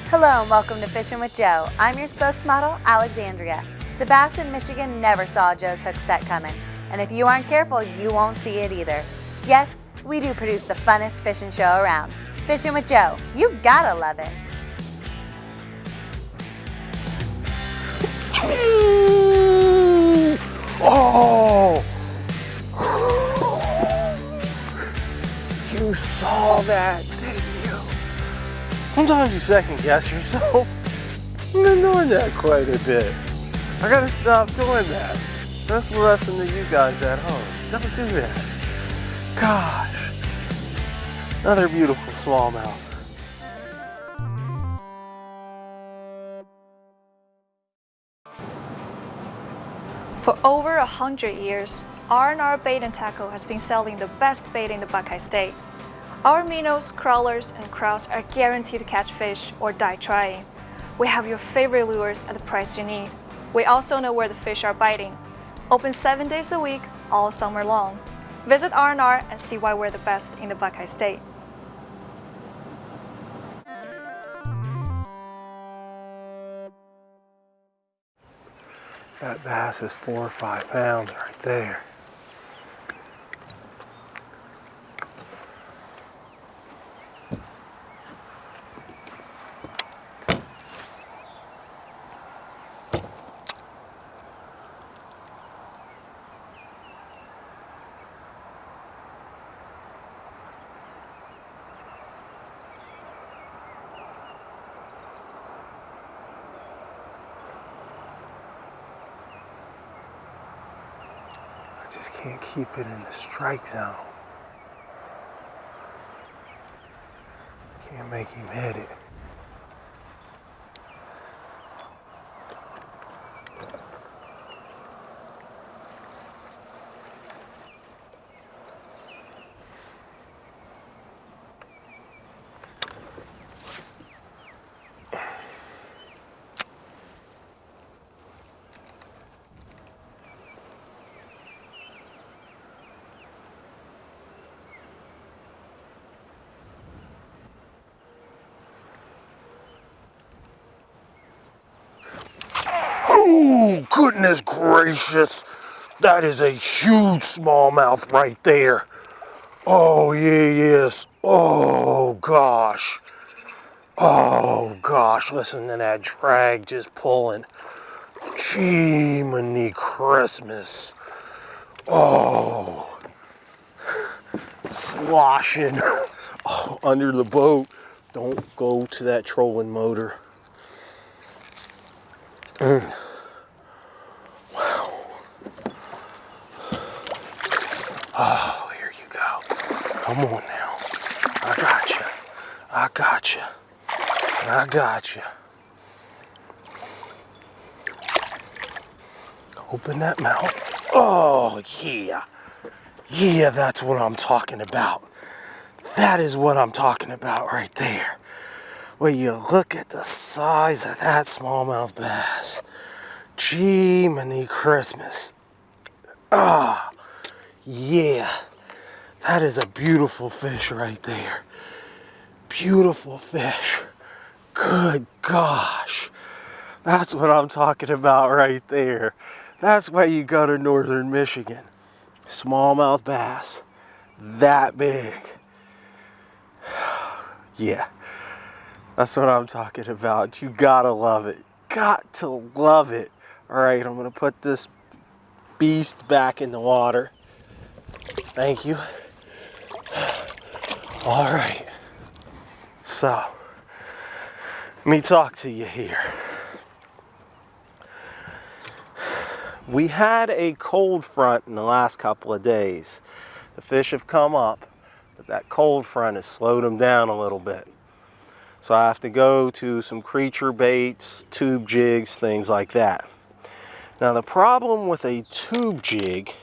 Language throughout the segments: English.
Hello and welcome to Fishing with Joe. I'm your spokesmodel, Alexandria. The bass in Michigan never saw Joe's hook set coming, and if you aren't careful, you won't see it either. Yes, we do produce the funnest fishing show around. Fishing with Joe, you gotta love it. Oh! You saw that, didn't you? Sometimes you second guess yourself. I've been doing that quite a bit. I gotta stop doing that. That's the lesson to you guys at home. Don't do that. Gosh. Another beautiful smallmouth. For over 100 years, R&R Bait and Tackle has been selling the best bait in the Buckeye State. Our minnows, crawlers, and crowds are guaranteed to catch fish or die trying. We have your favorite lures at the price you need. We also know where the fish are biting. Open 7 days a week, all summer long. Visit R&R and see why we're the best in the Buckeye State. That bass is 4 or 5 pounds right there. I just can't keep it in the strike zone. Can't make him hit it. Oh, goodness gracious. That is a huge smallmouth right there. Oh, yeah, yes. Oh, gosh. Oh, gosh. Listen to that drag just pulling. Jiminy Christmas. Oh. Sloshing. Oh, under the boat. Don't go to that trolling motor. Wow. Oh, here you go. Come on now. I got you. I got you. I got you. Open that mouth. Oh, yeah. Yeah, that's what I'm talking about. That is what I'm talking about right there. When you look at the size of that smallmouth bass. Jiminy Christmas. Ah, yeah. That is a beautiful fish right there. Beautiful fish. Good gosh. That's what I'm talking about right there. That's why you go to northern Michigan. Smallmouth bass. That big. Yeah. That's what I'm talking about. You gotta love it. Got to love it. All right, I'm gonna put this beast back in the water. Thank you. All right. So, let me talk to you here. We had a cold front in the last couple of days. The fish have come up, but that cold front has slowed them down a little bit. So I have to go to some creature baits, tube jigs, things like that. Now the problem with a tube jig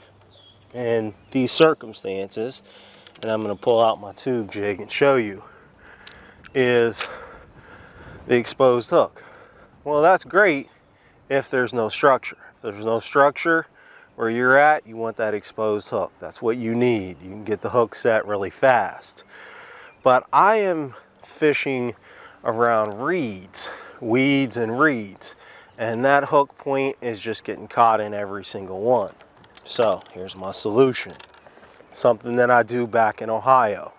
in these circumstances, and I'm going to pull out my tube jig and show you, is the exposed hook. Well, that's great if there's no structure. If there's no structure where you're at, you want that exposed hook. That's what you need. You can get the hook set really fast. But I am fishing around reeds, weeds and reeds. And that hook point is just getting caught in every single one. So here's my solution. Something that I do back in Ohio.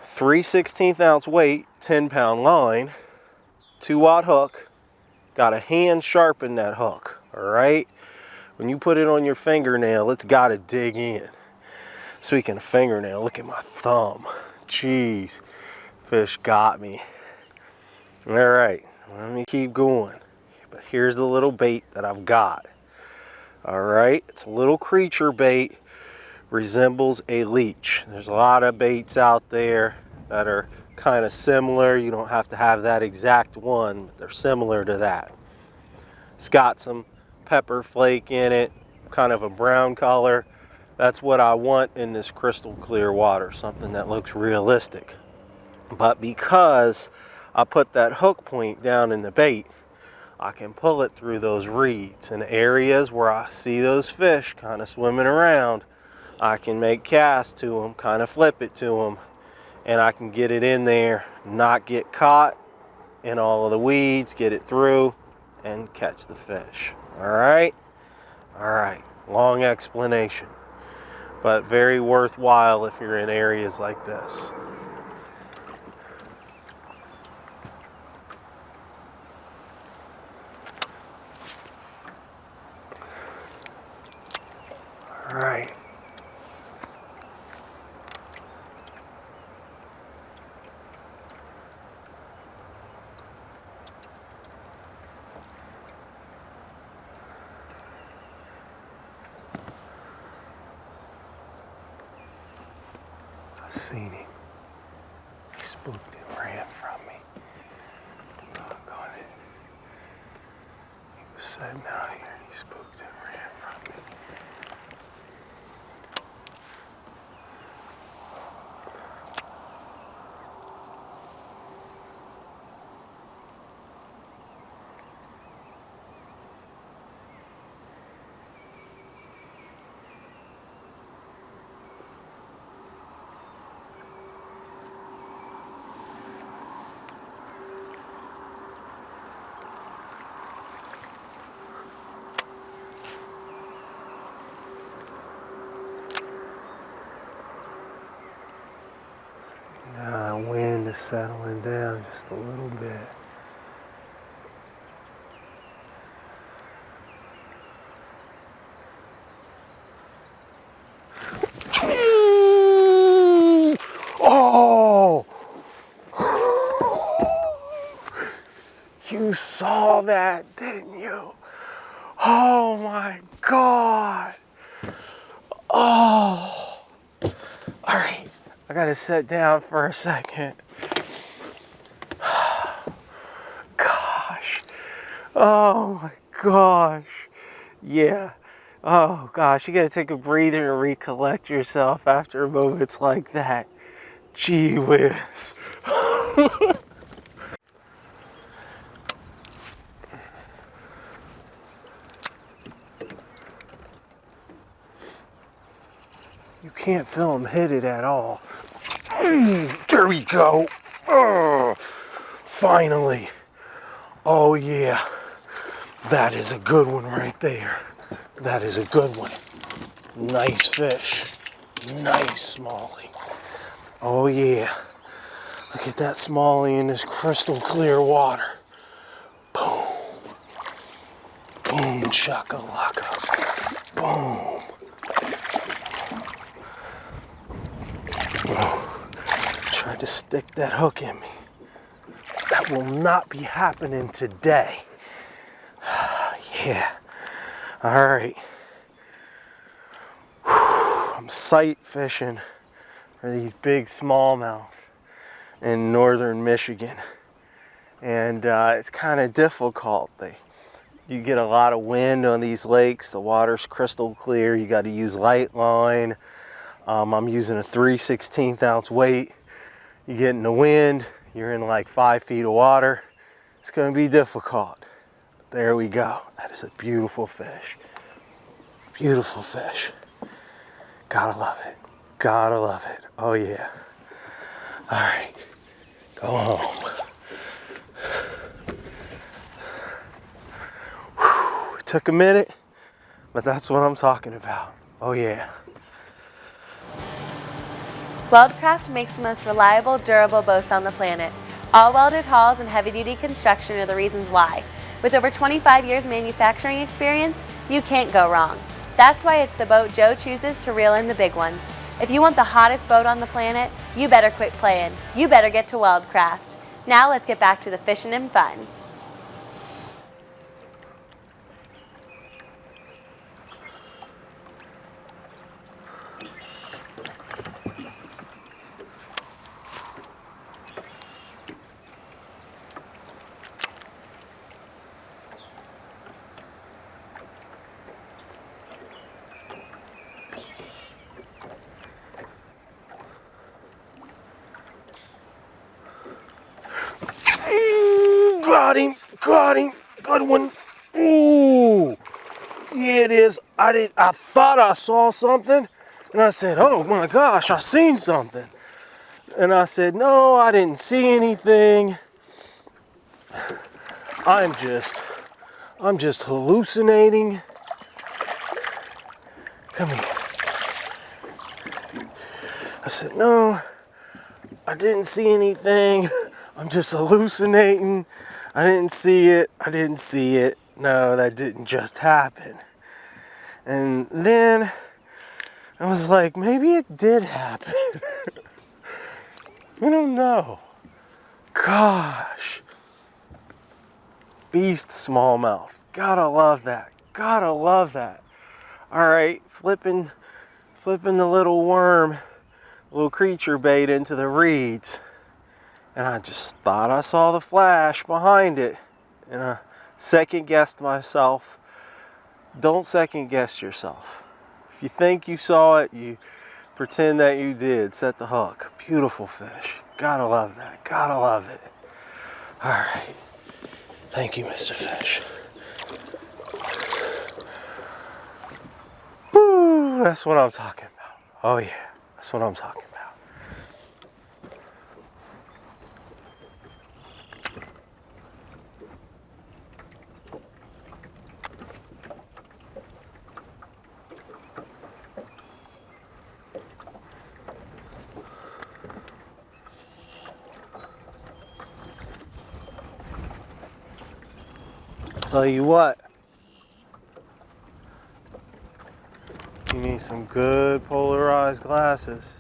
3 16th-ounce weight, 10-pound line, 2-aught hook, got a hand sharpen that hook, all right? When you put it on your fingernail, it's gotta dig in. Speaking of fingernail, look at my thumb. Jeez, fish got me. All right, let me keep going. But here's the little bait that I've got. All right, it's a little creature bait, resembles a leech. There's a lot of baits out there that are kind of similar. You don't have to have that exact one, but they're similar to that. It's got some pepper flake in it, kind of a brown color. That's what I want in this crystal clear water, something that looks realistic. But because I put that hook point down in the bait, I can pull it through those reeds. In areas where I see those fish kind of swimming around, I can make casts to them, kind of flip it to them, and I can get it in there, not get caught in all of the weeds, get it through, and catch the fish. All right? All right, long explanation, but very worthwhile if you're in areas like this. All right. I seen him. He spooked and ran from me. Doggone it. He was sitting out here and he spooked and ran from me. Now the wind is settling down just a little bit. Oh! You saw that, didn't you? Oh my God! Oh! All right. I gotta sit down for a second. Gosh. Oh my gosh. Yeah. Oh gosh, you gotta take a breather and recollect yourself after moments like that. Gee whiz. You can't feel them hit it at all. There we go. Oh, finally. Oh yeah. That is a good one right there. That is a good one. Nice fish. Nice smallie. Oh yeah. Look at that smallie in this crystal clear water. Boom. Boom shakalaka. Boom. Tried to stick that hook in me. That will not be happening today. Yeah. All right. I'm sight fishing for these big smallmouth in northern Michigan. And it's kind of difficult. You get a lot of wind on these lakes. The water's crystal clear. You got to use light line. I'm using a 3 16th-ounce weight. You get in the wind, you're in like 5 feet of water. It's going to be difficult. There we go. That is a beautiful fish. Beautiful fish. Gotta love it. Gotta love it. Oh yeah. All right. Go home. Whew, it took a minute, but that's what I'm talking about. Oh yeah. Weld-Craft makes the most reliable, durable boats on the planet. All welded hulls and heavy-duty construction are the reasons why. With over 25 years manufacturing experience, you can't go wrong. That's why it's the boat Joe chooses to reel in the big ones. If you want the hottest boat on the planet, you better quit playing. You better get to Weld-Craft. Now let's get back to the fishing and fun. Got him, good one. Ooh, yeah it is. I thought I saw something, and I said, oh my gosh, I seen something. And I said, no, I didn't see anything. I'm just hallucinating. Come here. I said, no, I didn't see anything. I'm just hallucinating. I didn't see it. No, that didn't just happen. And then I was like, maybe it did happen. I don't know. Gosh. Beast smallmouth. Gotta love that. Gotta love that. All right, flipping the little worm, little creature bait into the reeds. And I just thought I saw the flash behind it. And I second guessed myself. Don't second guess yourself. If you think you saw it, you pretend that you did. Set the hook. Beautiful fish. Gotta love that. Gotta love it. All right. Thank you, Mr. Fish. Woo, that's what I'm talking about. Oh yeah, that's what I'm talking about. Tell you what, you need some good polarized glasses.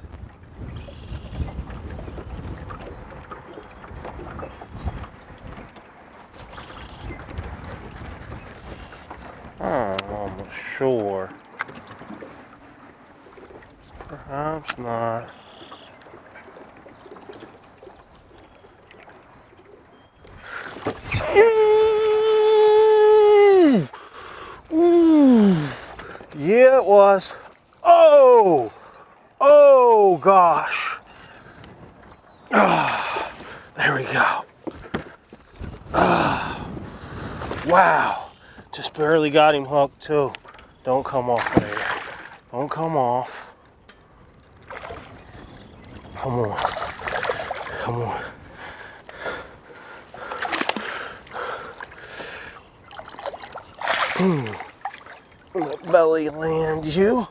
I'm almost sure. Perhaps not. Yeah, it was. Oh! Oh, gosh. Ah, there we go. Ah, wow. Just barely got him hooked, too. Don't come off there. Don't come off. Come on. Come on. Belly land you.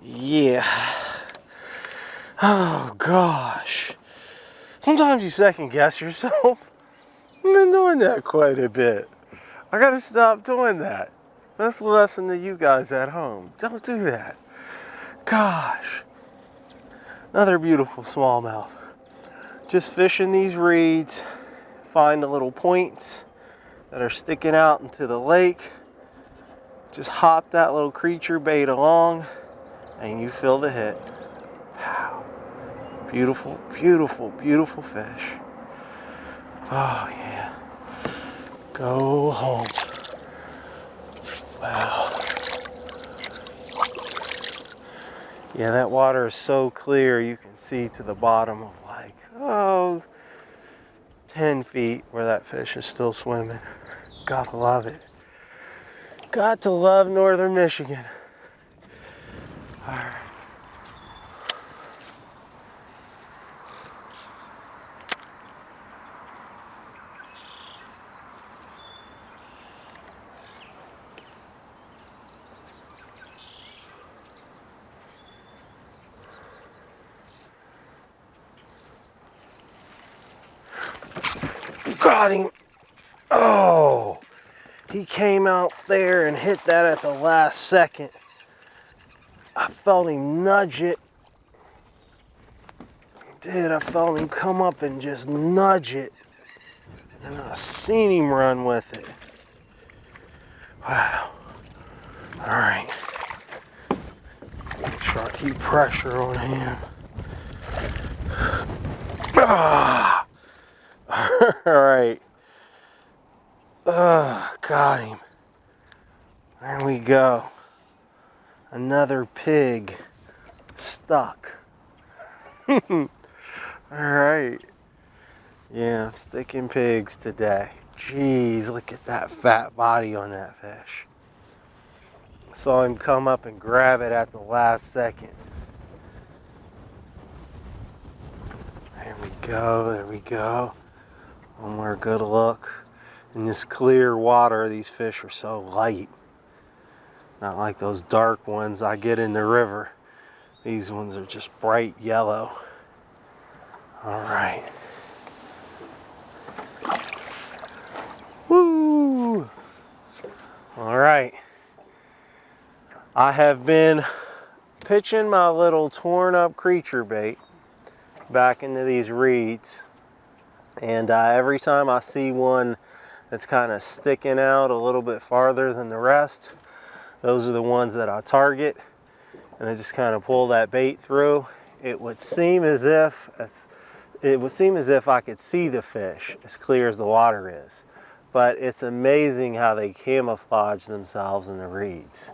Yeah. Oh gosh. Sometimes you second guess yourself. I've been doing that quite a bit. I gotta stop doing that. That's a lesson to you guys at home. Don't do that. Gosh. Another beautiful smallmouth. Just fishing these reeds, find the little points that are sticking out into the lake. Just hop that little creature bait along and you feel the hit. Wow. Beautiful, beautiful, beautiful fish. Oh yeah. Go home. Wow. Yeah, that water is so clear you can see to the bottom of like, 10 feet where that fish is still swimming. Gotta love it. Got to love northern Michigan. All right. Got him. Oh, he came out there and hit that at the last second. I felt him nudge it. I felt him come up and just nudge it. And I seen him run with it. Wow. All right. Make sure I keep pressure on him. Ah. All right. Got him. There we go. Another pig stuck. All right. Yeah, I'm sticking pigs today. Jeez, look at that fat body on that fish. Saw him come up and grab it at the last second. There we go, there we go. One more good look. In this clear water, these fish are so light. Not like those dark ones I get in the river. These ones are just bright yellow. All right. Woo! All right. I have been pitching my little torn up creature bait back into these reeds. And every time I see one that's kind of sticking out a little bit farther than the rest, those are the ones that I target. And I just kind of pull that bait through. It would seem as if I could see the fish as clear as the water is. But it's amazing how they camouflage themselves in the reeds.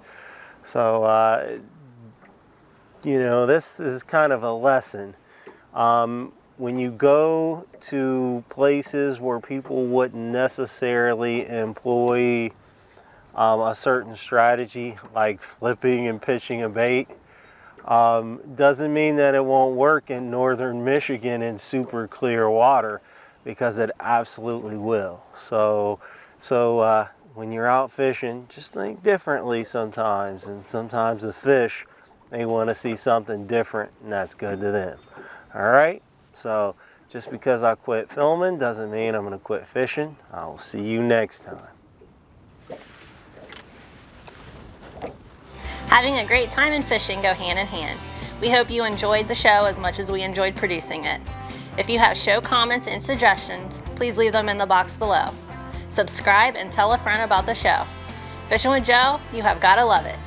So, you know, this is kind of a lesson. When you go to places where people wouldn't necessarily employ a certain strategy, like flipping and pitching a bait, doesn't mean that it won't work in northern Michigan in super clear water, because it absolutely will. So when you're out fishing, just think differently sometimes, and sometimes the fish, they want to see something different, and that's good to them. All right, so just because I quit filming doesn't mean I'm going to quit fishing. I will see you next time. Having a great time and fishing go hand in hand. We hope you enjoyed the show as much as we enjoyed producing it. If you have show comments and suggestions, please leave them in the box below. Subscribe and tell a friend about the show. Fishing with Joe, you have gotta love it.